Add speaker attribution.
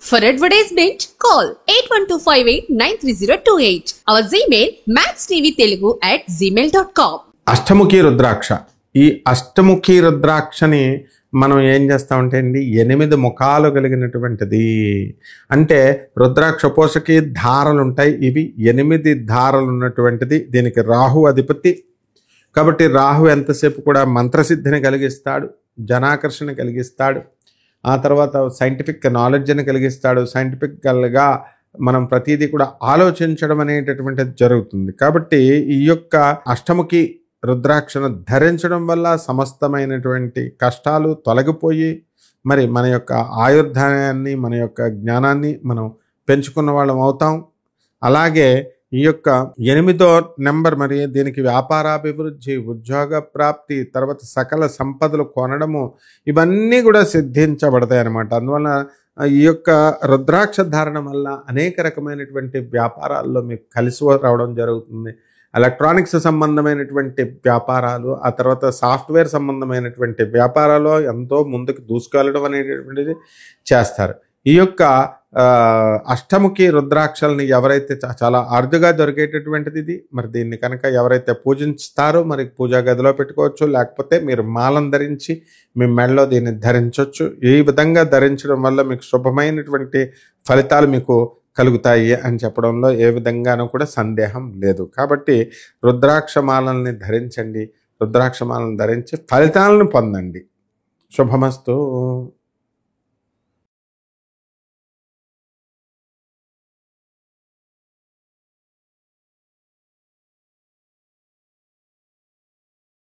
Speaker 1: For advertisement, call 8125893028. Our Gmail maxtvtelugu@gmail.com.
Speaker 2: అష్టముఖి రుద్రాక్ష. ఈ అష్టముఖి రుద్రాక్షని మనం ఏం చేస్తామంటే అండి, 8 ముఖాలు కలిగినటువంటిది. అంటే రుద్రాక్ష పోషకి ధారలు ఉంటాయి. ఇవి 8 ధారలు ఉన్నటువంటిది. దీనికి రాహు అధిపతి కాబట్టి రాహు ఎంతసేపు కూడా మంత్రసిద్ధిని కలిగిస్తాడు, జనాకర్షణ కలిగిస్తాడు, ఆ తర్వాత సైంటిఫిక్ నాలెడ్జ్ని కలిగిస్తాడు. సైంటిఫికల్గా మనం ప్రతిదీ కూడా ఆలోచించడం అనేటటువంటిది జరుగుతుంది. కాబట్టి ఈ యొక్క అష్టముఖి రుద్రాక్షను ధరించడం వల్ల సమస్తమైనటువంటి కష్టాలు తొలగిపోయి మరి మన యొక్క ఆయుర్దాయాన్ని, మన యొక్క జ్ఞానాన్ని మనం పెంచుకున్న వాళ్ళం అవుతాం. అలాగే ఈ యొక్క 8వ నెంబర్ మరి దీనికి వ్యాపారాభివృద్ధి, ఉద్యోగ ప్రాప్తి, తర్వాత సకల సంపదలు కొనడము, ఇవన్నీ కూడా సిద్ధించబడతాయి అన్నమాట. అందువల్ల ఈ యొక్క రుద్రాక్ష ధారణ వల్ల అనేక రకమైనటువంటి వ్యాపారాల్లో మీకు కలిసి రావడం జరుగుతుంది. ఎలక్ట్రానిక్స్ సంబంధమైనటువంటి వ్యాపారాలు, ఆ తర్వాత సాఫ్ట్వేర్ సంబంధమైనటువంటి వ్యాపారాలు ఎంతో ముందుకు దూసుకెళ్ళడం అనేటటువంటిది చేస్తారు. ఈ యొక్క అష్టముఖి రుద్రాక్షల్ని ఎవరైతే చాలా అరుదుగా దొరికేటటువంటిది ఇది. మరి దీన్ని కనుక ఎవరైతే పూజిస్తారో మరి పూజా గదిలో పెట్టుకోవచ్చు, లేకపోతే మీరు మాలను ధరించి మీ మెడలో దీన్ని ధరించవచ్చు. ఈ విధంగా ధరించడం వల్ల మీకు శుభమైనటువంటి ఫలితాలు మీకు కలుగుతాయి అని చెప్పడంలో ఏ విధంగానూ కూడా సందేహం లేదు. కాబట్టి రుద్రాక్షమాలని ధరించండి, రుద్రాక్షమాలను ధరించి ఫలితాలను పొందండి. శుభమస్తు.